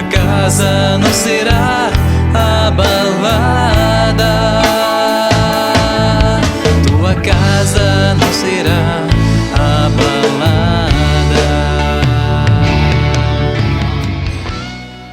tua casa não será abalada. Tua casa não será abalada.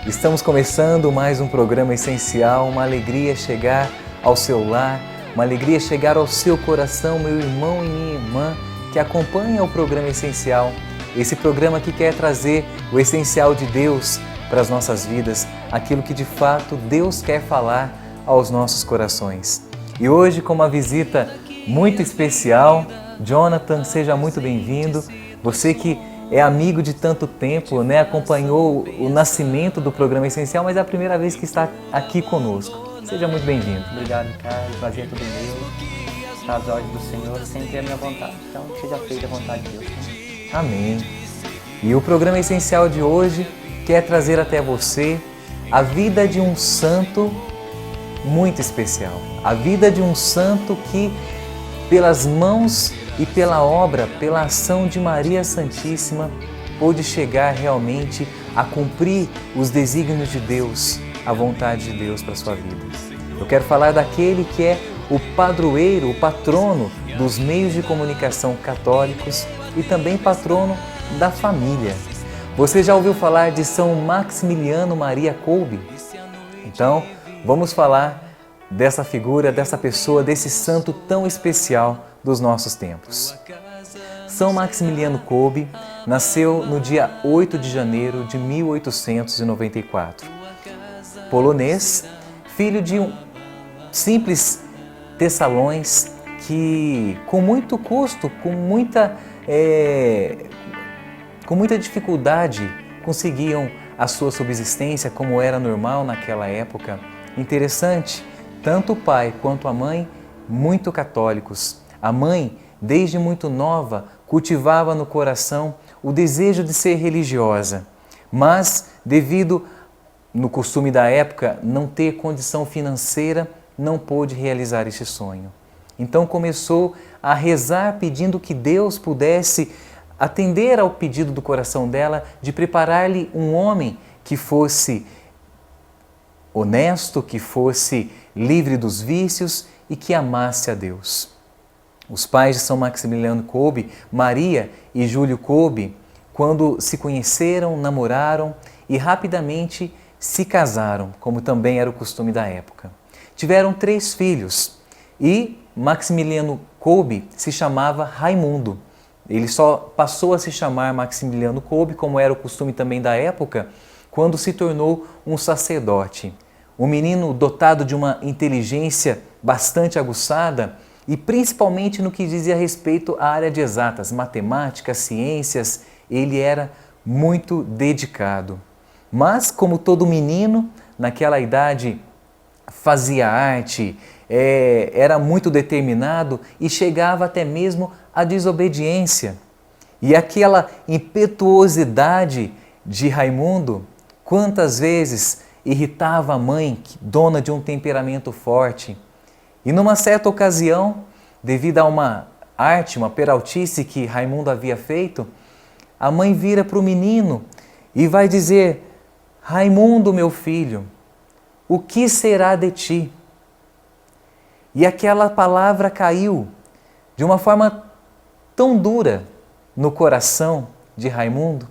Estamos começando mais um programa essencial, uma alegria chegar ao seu lar, uma alegria chegar ao seu coração, meu irmão e minha irmã, que acompanha o programa essencial. Esse programa que quer trazer o essencial de Deus para as nossas vidas, aquilo que de fato Deus quer falar aos nossos corações. E hoje, com uma visita muito especial, Jonathan, seja muito bem-vindo. Você que é amigo de tanto tempo, né? Acompanhou o nascimento do programa essencial, mas é a primeira vez que está aqui conosco. Seja muito bem-vindo. Obrigado, Ricardo. Prazer é todo meu. As ordens do Senhor sempre é a minha vontade. Então, que seja feita a vontade de Deus. Amém. E o programa essencial de hoje quer trazer até você a vida de um santo muito especial. A vida de um santo que, pelas mãos e pela obra, pela ação de Maria Santíssima, pôde chegar realmente a cumprir os desígnios de Deus, a vontade de Deus para a sua vida. Eu quero falar daquele que é o padroeiro, o patrono dos meios de comunicação católicos e também patrono da família. Você já ouviu falar de São Maximiliano Maria Kolbe? Então, vamos falar dessa figura, dessa pessoa, desse santo tão especial dos nossos tempos. São Maximiliano Kolbe nasceu no dia 8 de janeiro de 1894. Polonês, filho de um simples tessalões que, com muito custo, com muita dificuldade, conseguiam a sua subsistência como era normal naquela época. Interessante, tanto o pai quanto a mãe, muito católicos. A mãe, desde muito nova, cultivava no coração o desejo de ser religiosa, mas devido no costume da época não ter condição financeira, não pôde realizar este sonho. Então começou a rezar pedindo que Deus pudesse atender ao pedido do coração dela de preparar-lhe um homem que fosse honesto, que fosse livre dos vícios e que amasse a Deus. Os pais de São Maximiliano Kolbe, Maria e Júlio Kolbe, quando se conheceram, namoraram e rapidamente se casaram, como também era o costume da época. Tiveram 3 filhos e Maximiliano Kolbe se chamava Raimundo. Ele só passou a se chamar Maximiliano Kolbe, como era o costume também da época, quando se tornou um sacerdote. Um menino dotado de uma inteligência bastante aguçada e principalmente no que dizia respeito à área de exatas, matemática, ciências, ele era muito dedicado. Mas, como todo menino, naquela idade fazia arte, era muito determinado e chegava até mesmo à desobediência. E aquela impetuosidade de Raimundo, quantas vezes irritava a mãe, dona de um temperamento forte. E numa certa ocasião, devido a uma arte, uma peraltice que Raimundo havia feito, a mãe vira para o menino e vai dizer: Raimundo, meu filho, o que será de ti? E aquela palavra caiu de uma forma tão dura no coração de Raimundo,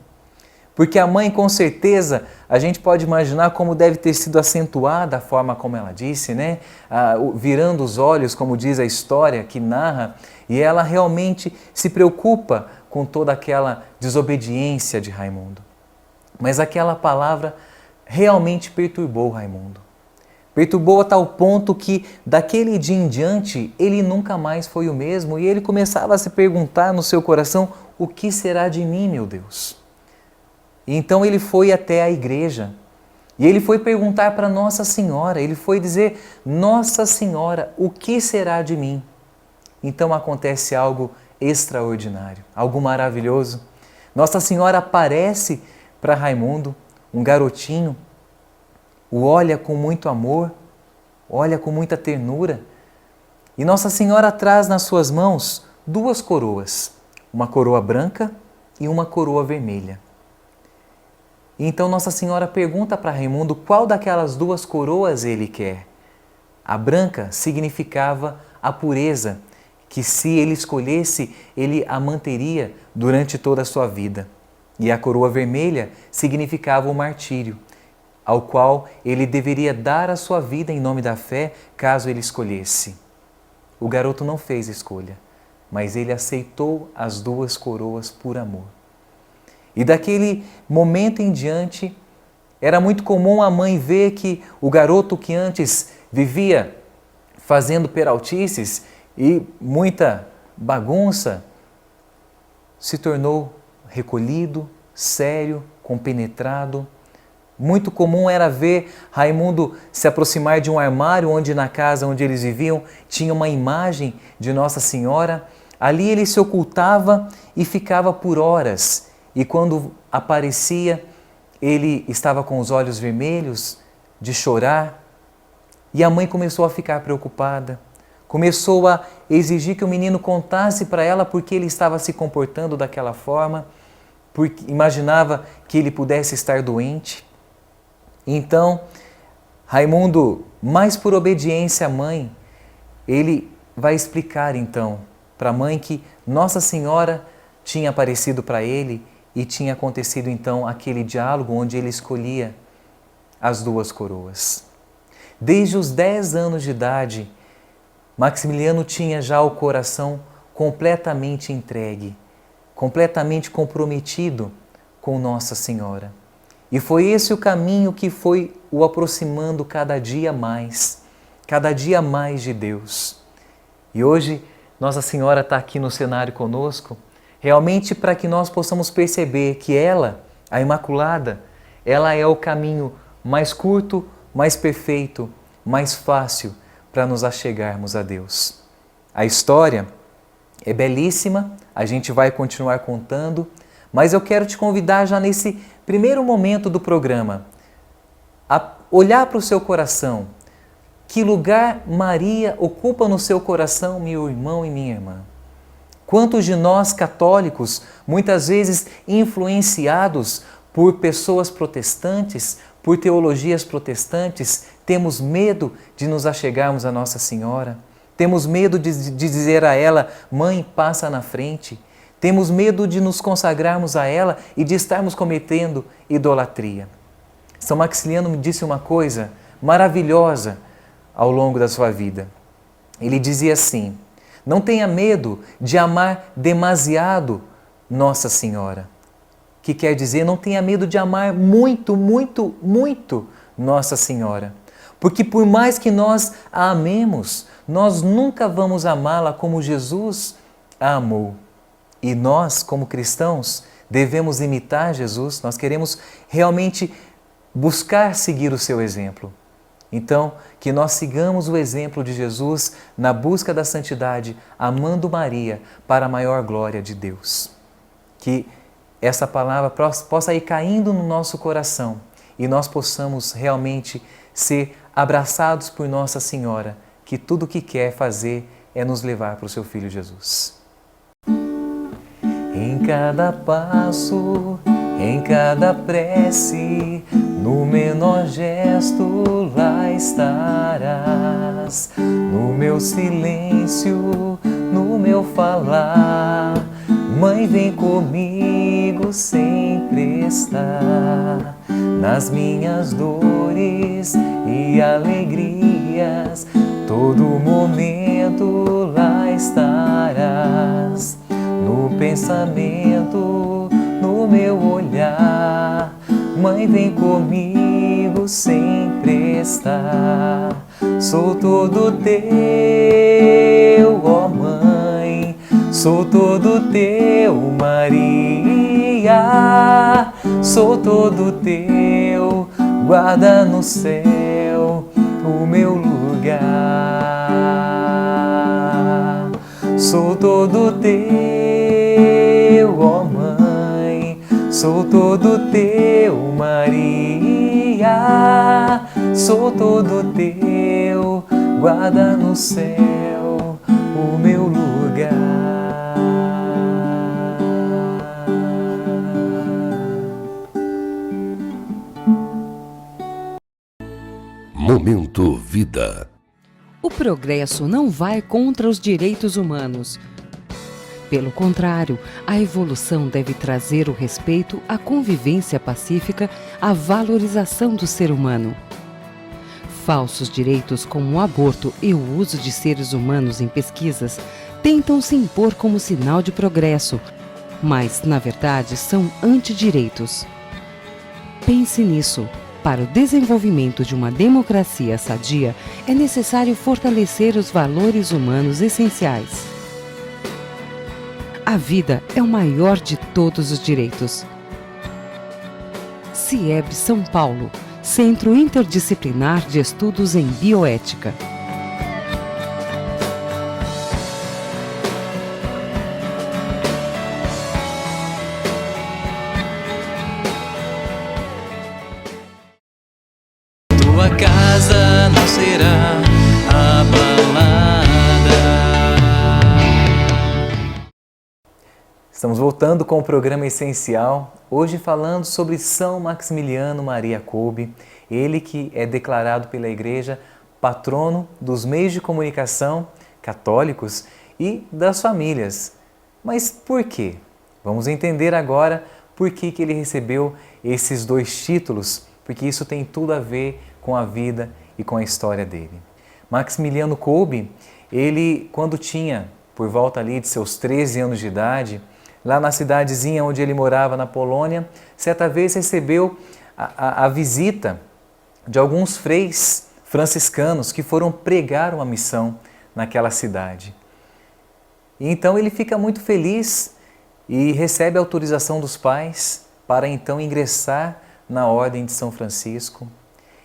porque a mãe, com certeza, a gente pode imaginar como deve ter sido acentuada a forma como ela disse, né? Virando os olhos, como diz a história que narra, e ela realmente se preocupa com toda aquela desobediência de Raimundo. Mas aquela palavra realmente perturbou Raimundo. Perturbou a tal ponto que, daquele dia em diante, ele nunca mais foi o mesmo e ele começava a se perguntar no seu coração: o que será de mim, meu Deus? E então ele foi até a igreja e ele foi perguntar para Nossa Senhora, ele foi dizer: Nossa Senhora, o que será de mim? Então acontece algo extraordinário, algo maravilhoso. Nossa Senhora aparece para Raimundo, um garotinho, o olha com muito amor, olha com muita ternura, e Nossa Senhora traz nas suas mãos 2 coroas, uma coroa branca e uma coroa vermelha. Então Nossa Senhora pergunta para Raimundo qual daquelas duas coroas ele quer. A branca significava a pureza, que se ele escolhesse, ele a manteria durante toda a sua vida. E a coroa vermelha significava o martírio, ao qual ele deveria dar a sua vida em nome da fé, caso ele escolhesse. O garoto não fez escolha, mas ele aceitou as duas coroas por amor. E daquele momento em diante, era muito comum a mãe ver que o garoto que antes vivia fazendo peraltices e muita bagunça, se tornou recolhido, sério, compenetrado. Muito comum era ver Raimundo se aproximar de um armário onde na casa onde eles viviam tinha uma imagem de Nossa Senhora. Ali ele se ocultava e ficava por horas. E quando aparecia, ele estava com os olhos vermelhos de chorar. E a mãe começou a ficar preocupada. Começou a exigir que o menino contasse para ela porque ele estava se comportando daquela forma, porque imaginava que ele pudesse estar doente. Então, Raimundo, mais por obediência à mãe, ele vai explicar então para a mãe que Nossa Senhora tinha aparecido para ele e tinha acontecido então aquele diálogo onde ele escolhia as duas coroas. Desde os 10 anos de idade, Maximiliano tinha já o coração completamente entregue, completamente comprometido com Nossa Senhora. E foi esse o caminho que foi o aproximando cada dia mais de Deus. E hoje Nossa Senhora está aqui no cenário conosco, realmente para que nós possamos perceber que ela, a Imaculada, ela é o caminho mais curto, mais perfeito, mais fácil para nos achegarmos a Deus. A história é belíssima, a gente vai continuar contando, mas eu quero te convidar já nesse primeiro momento do programa a olhar para o seu coração. Que lugar Maria ocupa no seu coração, meu irmão e minha irmã? Quantos de nós católicos, muitas vezes influenciados por pessoas protestantes, por teologias protestantes, temos medo de nos achegarmos a Nossa Senhora? Temos medo de dizer a ela, mãe, passa na frente. Temos medo de nos consagrarmos a ela e de estarmos cometendo idolatria. São Maximiliano me disse uma coisa maravilhosa ao longo da sua vida. Ele dizia assim, não tenha medo de amar demasiado Nossa Senhora. Que quer dizer, não tenha medo de amar muito, muito, muito Nossa Senhora. Porque por mais que nós a amemos, nós nunca vamos amá-la como Jesus a amou. E nós, como cristãos, devemos imitar Jesus, nós queremos realmente buscar seguir o seu exemplo. Então, que nós sigamos o exemplo de Jesus na busca da santidade, amando Maria para a maior glória de Deus. Que essa palavra possa ir caindo no nosso coração e nós possamos realmente ser abraçados por Nossa Senhora, que tudo o que quer fazer é nos levar para o seu Filho Jesus. Em cada passo, em cada prece, no menor gesto lá estarás. No meu silêncio, no meu falar, Mãe, vem comigo sempre estar. Nas minhas dores e alegrias, todo momento lá estarás. No pensamento, no meu olhar, Mãe, vem comigo sempre estar. Sou todo teu, ó Mãe, sou todo teu, Maria. Sou todo teu, guarda no céu o meu lugar. Sou todo teu, ó Mãe, sou todo teu, Maria. Sou todo teu, guarda no céu o meu lugar. Momento Vida. O progresso não vai contra os direitos humanos. Pelo contrário, a evolução deve trazer o respeito à convivência pacífica, à valorização do ser humano. Falsos direitos como o aborto e o uso de seres humanos em pesquisas tentam se impor como sinal de progresso, mas, na verdade, são antidireitos. Pense nisso. Para o desenvolvimento de uma democracia sadia, é necessário fortalecer os valores humanos essenciais. A vida é o maior de todos os direitos. CIEB São Paulo, Centro Interdisciplinar de Estudos em Bioética. Tua casa não será abalada. Estamos voltando com o programa Essencial, hoje falando sobre São Maximiliano Maria Kolbe, ele que é declarado pela Igreja patrono dos meios de comunicação católicos e das famílias. Mas por quê? Vamos entender agora por que ele recebeu esses dois títulos, porque isso tem tudo a ver com a vida e com a história dele. Maximiliano Kolbe, ele quando tinha por volta ali de seus 13 anos de idade, lá na cidadezinha onde ele morava na Polônia, certa vez recebeu a visita de alguns freis franciscanos que foram pregar uma missão naquela cidade. E então ele fica muito feliz e recebe a autorização dos pais para então ingressar na Ordem de São Francisco.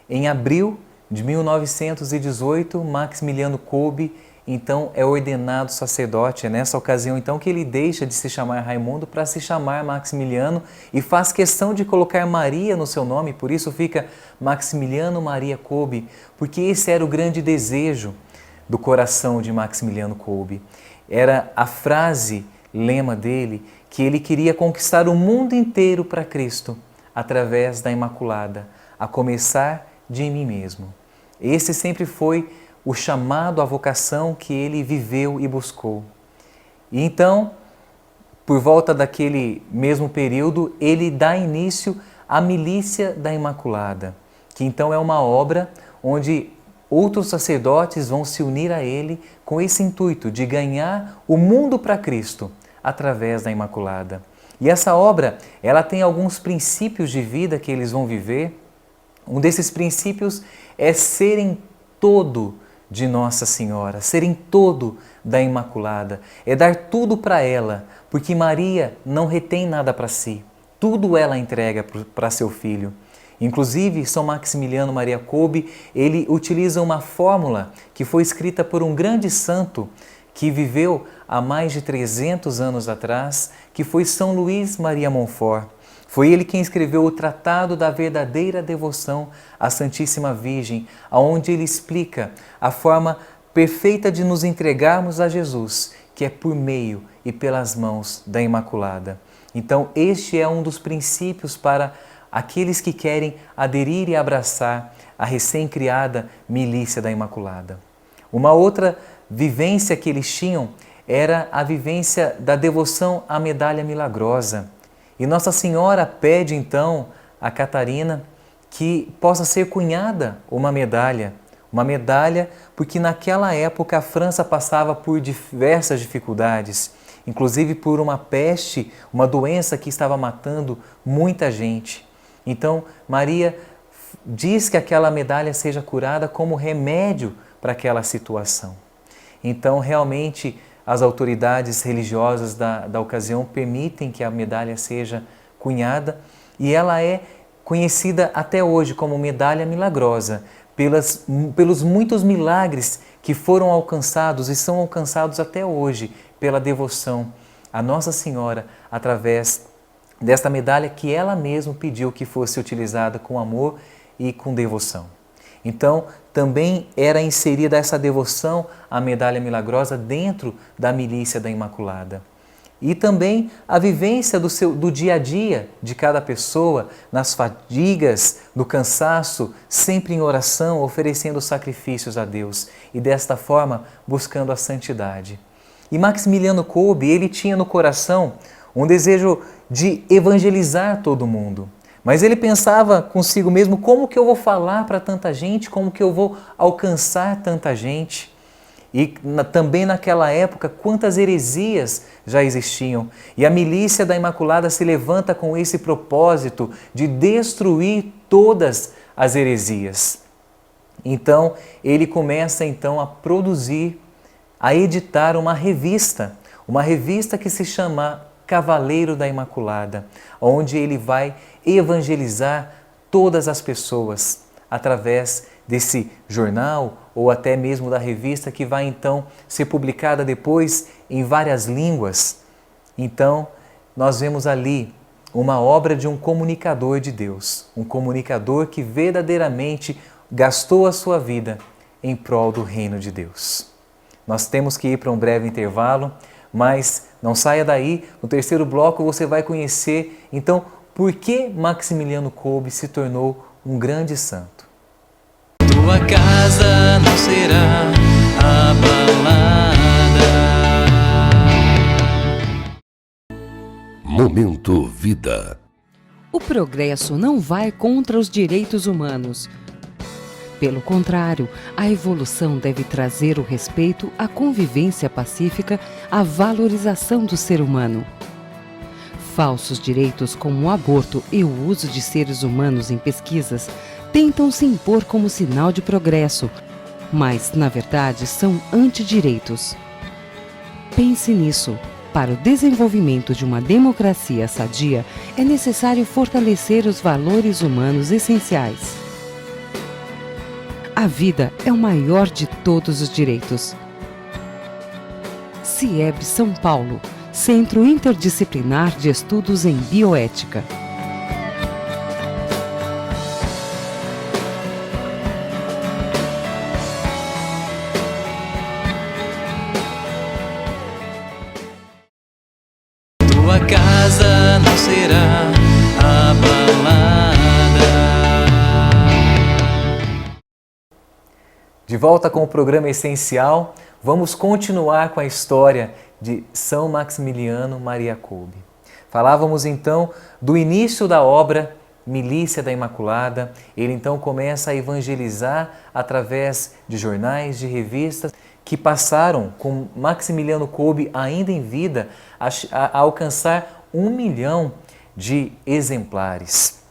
Em abril de 1918, Maximiliano Kolbe então é ordenado sacerdote. É nessa ocasião então que ele deixa de se chamar Raimundo para se chamar Maximiliano e faz questão de colocar Maria no seu nome, por isso fica Maximiliano Maria Kolbe, porque esse era o grande desejo do coração de Maximiliano Kolbe. Era a frase, lema dele, que ele queria conquistar o mundo inteiro para Cristo através da Imaculada, a começar de mim mesmo. Esse sempre foi o chamado, a vocação que ele viveu e buscou. E então, por volta daquele mesmo período, ele dá início à Milícia da Imaculada, que então é uma obra onde outros sacerdotes vão se unir a ele com esse intuito de ganhar o mundo para Cristo através da Imaculada. E essa obra, ela tem alguns princípios de vida que eles vão viver. Um desses princípios é serem todo de Nossa Senhora, serem todo da Imaculada, é dar tudo para ela, porque Maria não retém nada para si, tudo ela entrega para seu filho. Inclusive, São Maximiliano Maria Kolbe, ele utiliza uma fórmula que foi escrita por um grande santo que viveu há mais de 300 anos atrás, que foi São Luís Maria Montfort. Foi ele quem escreveu o Tratado da Verdadeira Devoção à Santíssima Virgem, onde ele explica a forma perfeita de nos entregarmos a Jesus, que é por meio e pelas mãos da Imaculada. Então, este é um dos princípios para aqueles que querem aderir e abraçar a recém-criada Milícia da Imaculada. Uma outra vivência que eles tinham era a vivência da devoção à medalha milagrosa. E Nossa Senhora pede então a Catarina que possa ser cunhada uma medalha porque naquela época a França passava por diversas dificuldades, inclusive por uma peste, uma doença que estava matando muita gente. Então Maria diz que aquela medalha seja curada como remédio para aquela situação. Então realmente as autoridades religiosas da ocasião permitem que a medalha seja cunhada e ela é conhecida até hoje como medalha milagrosa pelos muitos milagres que foram alcançados e são alcançados até hoje pela devoção a Nossa Senhora através desta medalha que ela mesma pediu que fosse utilizada com amor e com devoção. Então, também era inserida essa devoção à medalha milagrosa dentro da Milícia da Imaculada. e também a vivência do dia a dia de cada pessoa, nas fadigas, no cansaço, sempre em oração, oferecendo sacrifícios a Deus e desta forma buscando a santidade. E Maximiliano Kolbe, ele tinha no coração um desejo de evangelizar todo mundo. Mas ele pensava consigo mesmo, como que eu vou falar para tanta gente, como que eu vou alcançar tanta gente? E também naquela época, quantas heresias já existiam. E a milícia da Imaculada se levanta com esse propósito de destruir todas as heresias. Então, ele começa então a produzir, a editar uma revista que se chama Cavaleiro da Imaculada, onde ele vai evangelizar todas as pessoas através desse jornal ou até mesmo da revista que vai então ser publicada depois em várias línguas. Então, nós vemos ali uma obra de um comunicador de Deus, um comunicador que verdadeiramente gastou a sua vida em prol do reino de Deus. Nós temos que ir para um breve intervalo, mas não saia daí. No terceiro bloco você vai conhecer, então, por que Maximiliano Kolbe se tornou um grande santo. Tua casa não será abalada. Momento Vida. O progresso não vai contra os direitos humanos. Pelo contrário, a evolução deve trazer o respeito, a convivência pacífica, a valorização do ser humano. Falsos direitos como o aborto e o uso de seres humanos em pesquisas tentam se impor como sinal de progresso, mas, na verdade, são antidireitos. Pense nisso. Para o desenvolvimento de uma democracia sadia, é necessário fortalecer os valores humanos essenciais. A vida é o maior de todos os direitos. CIEB São Paulo, Centro Interdisciplinar de Estudos em Bioética. Tua casa não será abalada. De volta com o programa Essencial, vamos continuar com a história de São Maximiliano Maria Kolbe. Falávamos então do início da obra Milícia da Imaculada. Ele então começa a evangelizar através de jornais, de revistas, que passaram com Maximiliano Kolbe ainda em vida a alcançar 1 milhão de exemplares.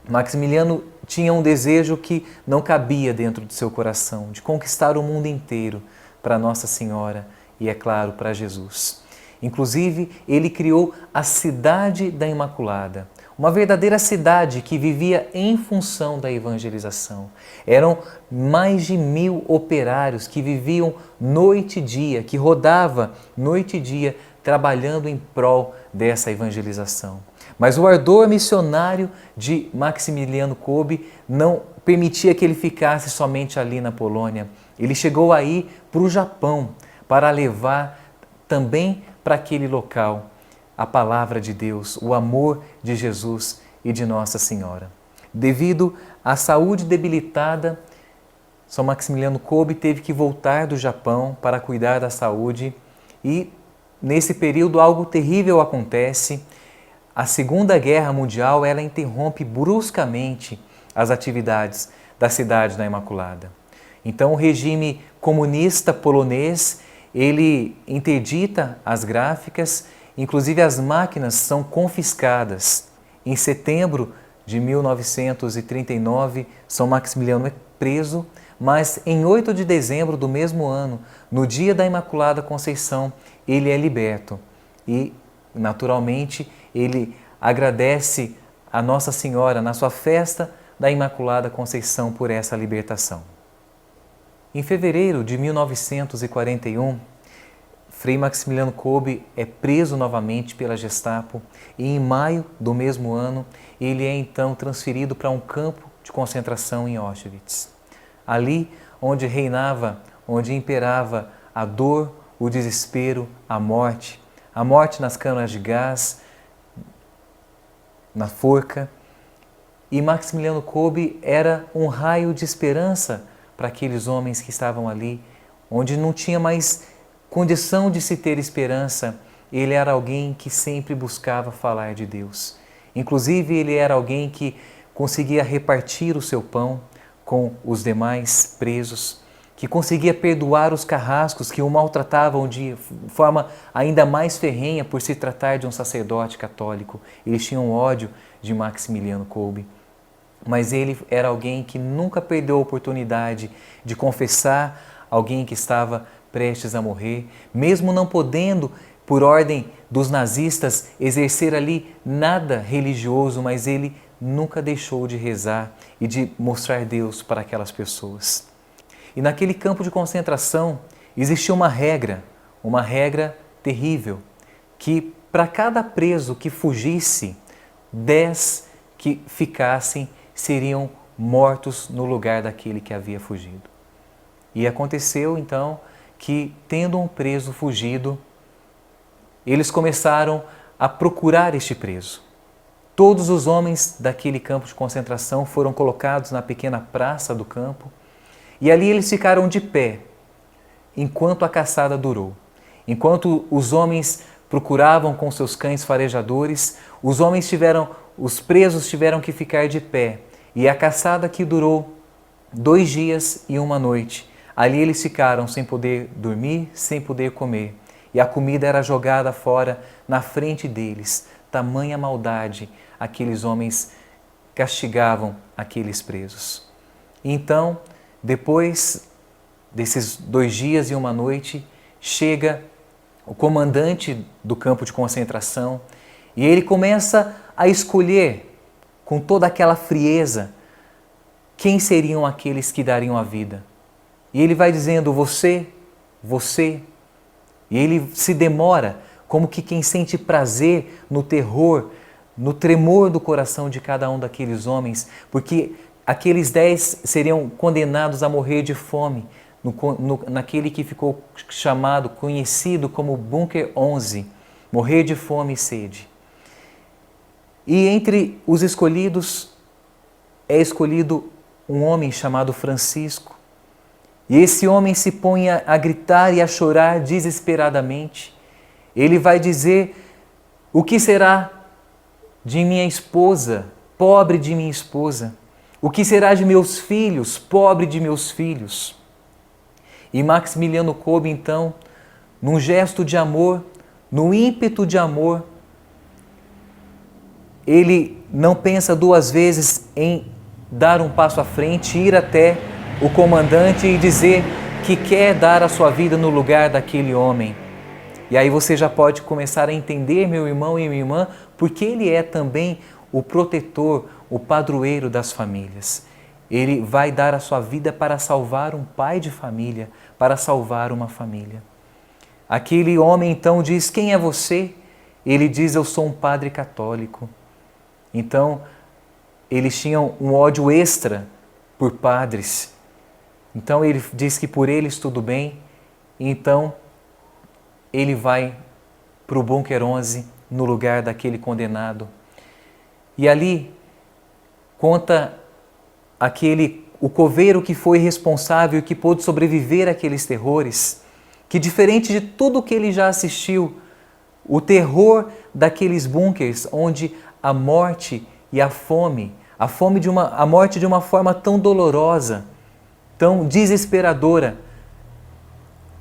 Maximiliano tinha um desejo que não cabia dentro do seu coração, de conquistar o mundo inteiro para Nossa Senhora e, é claro, para Jesus. Inclusive, ele criou a Cidade da Imaculada, uma verdadeira cidade que vivia em função da evangelização. Eram mais de 1000 operários que viviam noite e dia, que rodava noite e dia trabalhando em prol dessa evangelização. Mas o ardor missionário de Maximiliano Kolbe não permitia que ele ficasse somente ali na Polônia. Ele chegou aí para o Japão para levar também para aquele local a palavra de Deus, o amor de Jesus e de Nossa Senhora. Devido à saúde debilitada, São Maximiliano Kolbe teve que voltar do Japão para cuidar da saúde e, nesse período, algo terrível acontece. A Segunda Guerra Mundial, ela interrompe bruscamente as atividades da Cidade da Imaculada. Então, o regime comunista polonês, ele interdita as gráficas, inclusive as máquinas são confiscadas. Em setembro de 1939, São Maximiliano é preso, mas em 8 de dezembro do mesmo ano, no dia da Imaculada Conceição, ele é liberto e, naturalmente, ele agradece a Nossa Senhora na sua festa da Imaculada Conceição por essa libertação. Em fevereiro de 1941, Frei Maximiliano Kolbe é preso novamente pela Gestapo e em maio do mesmo ano ele é então transferido para um campo de concentração em Auschwitz. Ali onde reinava, onde imperava a dor, o desespero, a morte, a morte nas câmaras de gás, na forca. E Maximiliano Kolbe era um raio de esperança para aqueles homens que estavam ali, onde não tinha mais condição de se ter esperança. Ele era alguém que sempre buscava falar de Deus. Inclusive, ele era alguém que conseguia repartir o seu pão com os demais presos, que conseguia perdoar os carrascos que o maltratavam de forma ainda mais ferrenha por se tratar de um sacerdote católico. Eles tinham ódio de Maximiliano Kolbe. Mas ele era alguém que nunca perdeu a oportunidade de confessar alguém que estava prestes a morrer, mesmo não podendo, por ordem dos nazistas, exercer ali nada religioso, mas ele nunca deixou de rezar e de mostrar Deus para aquelas pessoas. E naquele campo de concentração existia uma regra terrível, que para cada preso que fugisse, 10 que ficassem seriam mortos no lugar daquele que havia fugido. E aconteceu então que, tendo um preso fugido, eles começaram a procurar este preso. Todos os homens daquele campo de concentração foram colocados na pequena praça do campo e ali eles ficaram de pé enquanto a caçada durou. Enquanto os homens procuravam com seus cães farejadores, os presos tiveram que ficar de pé. E a caçada que durou 2 dias e 1 noite, ali eles ficaram sem poder dormir, sem poder comer. E a comida era jogada fora na frente deles. Tamanha maldade aqueles homens castigavam aqueles presos. E então, depois desses 2 dias e 1 noite, chega o comandante do campo de concentração e ele começa a escolher com toda aquela frieza quem seriam aqueles que dariam a vida. E ele vai dizendo, você. E ele se demora, como que quem sente prazer no terror, no tremor do coração de cada um daqueles homens, porque aqueles 10 seriam condenados a morrer de fome, naquele que ficou conhecido como Bunker 11, morrer de fome e sede. E entre os escolhidos, é escolhido um homem chamado Francisco. E esse homem se põe a gritar e a chorar desesperadamente. Ele vai dizer, o que será de minha esposa, pobre de minha esposa? O que será de meus filhos, pobre de meus filhos? E Maximiliano Kolbe, então, num gesto de amor, no ímpeto de amor, ele não pensa 2 vezes em dar um passo à frente, ir até o comandante e dizer que quer dar a sua vida no lugar daquele homem. E aí você já pode começar a entender, meu irmão e minha irmã, porque ele é também o protetor, o padroeiro das famílias. Ele vai dar a sua vida para salvar um pai de família, para salvar uma família. Aquele homem então diz, quem é você? Ele diz, eu sou um padre católico. Então, eles tinham um ódio extra por padres. Então, ele diz que por eles tudo bem. Então, ele vai para o Bunker 11, no lugar daquele condenado. E ali, conta o coveiro que foi responsável e que pôde sobreviver àqueles terrores, que diferente de tudo que ele já assistiu, o terror daqueles bunkers onde a morte e a morte de uma forma tão dolorosa, tão desesperadora,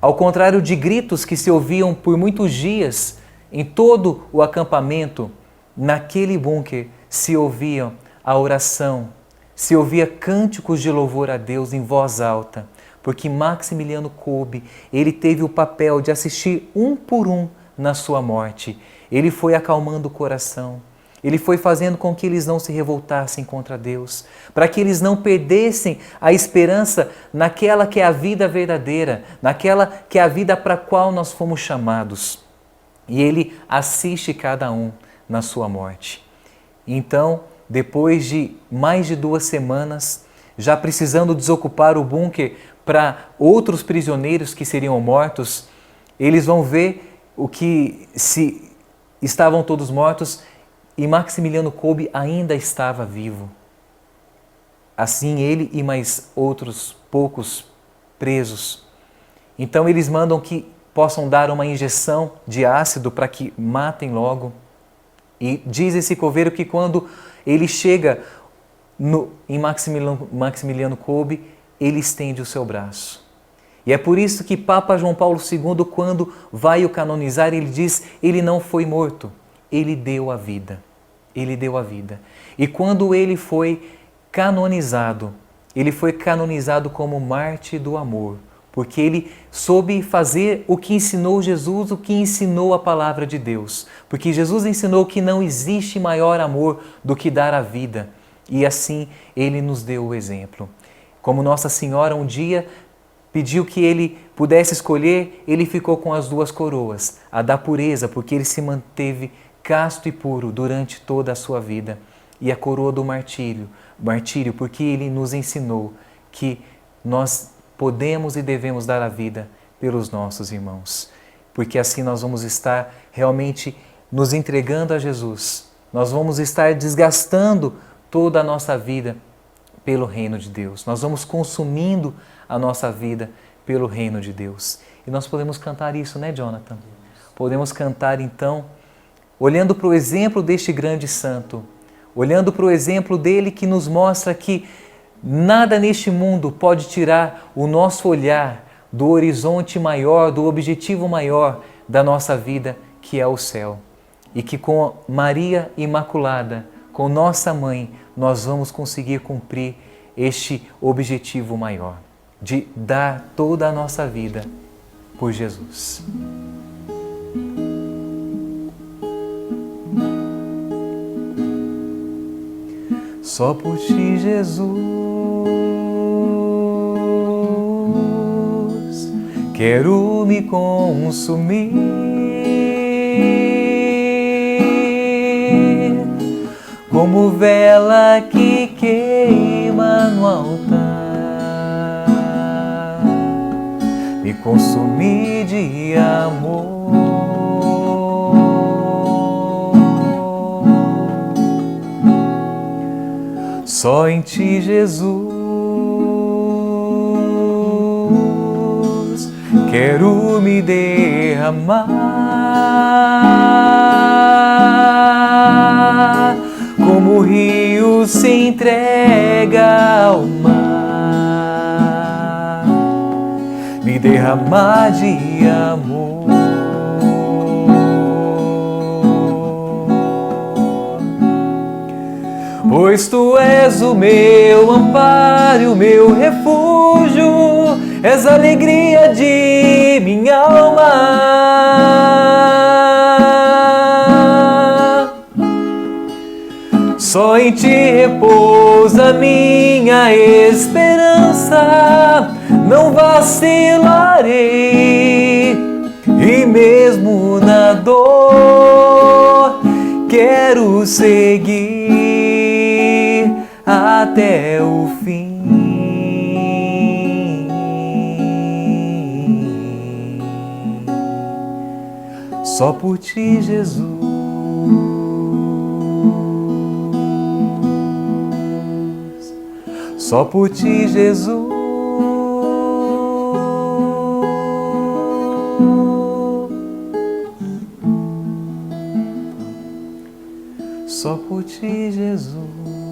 ao contrário de gritos que se ouviam por muitos dias em todo o acampamento, naquele bunker se ouvia a oração, se ouvia cânticos de louvor a Deus em voz alta, porque Maximiliano Kolbe, ele teve o papel de assistir um por um na sua morte. Ele foi acalmando o coração, ele foi fazendo com que eles não se revoltassem contra Deus, para que eles não perdessem a esperança naquela que é a vida verdadeira, naquela que é a vida para a qual nós fomos chamados. E ele assiste cada um na sua morte. Então, depois de mais de 2 semanas, já precisando desocupar o bunker para outros prisioneiros que seriam mortos, eles vão ver o que se estavam todos mortos e Maximiliano Kolbe ainda estava vivo. Assim ele e mais outros poucos presos. Então eles mandam que possam dar uma injeção de ácido para que matem logo. E diz esse coveiro que quando ele chega em Maximiliano Kolbe, ele estende o seu braço. E é por isso que Papa João Paulo II, quando vai o canonizar, ele diz, ele não foi morto, ele deu a vida. Ele deu a vida. E quando ele foi canonizado como mártir do amor, porque ele soube fazer o que ensinou Jesus, o que ensinou a palavra de Deus. Porque Jesus ensinou que não existe maior amor do que dar a vida. E assim ele nos deu o exemplo. Como Nossa Senhora um dia pediu que ele pudesse escolher, ele ficou com as duas coroas, a da pureza, porque ele se manteve casto e puro durante toda a sua vida, e a coroa do martírio, porque ele nos ensinou que nós podemos e devemos dar a vida pelos nossos irmãos, porque assim nós vamos estar realmente nos entregando a Jesus, nós vamos estar desgastando toda a nossa vida pelo reino de Deus, nós vamos consumindo a nossa vida pelo reino de Deus. E nós podemos cantar isso, né, Jonathan? Podemos cantar então, olhando para o exemplo deste grande santo, olhando para o exemplo dele que nos mostra que nada neste mundo pode tirar o nosso olhar do horizonte maior, do objetivo maior da nossa vida, que é o céu. E que com Maria Imaculada, com nossa mãe, nós vamos conseguir cumprir este objetivo maior, de dar toda a nossa vida por Jesus. Só por ti, Jesus, quero me consumir, como vela que queima no altar, me consumir de amor. Só em ti, Jesus, quero me derramar, como o rio se entrega ao mar, me derramar de amor. Pois tu és o meu amparo e o meu refúgio, és a alegria de minha alma. Só em ti repousa minha esperança, não vacilarei, e mesmo na dor quero seguir até o fim. Só por ti, Jesus, só por ti, Jesus, só por ti, Jesus.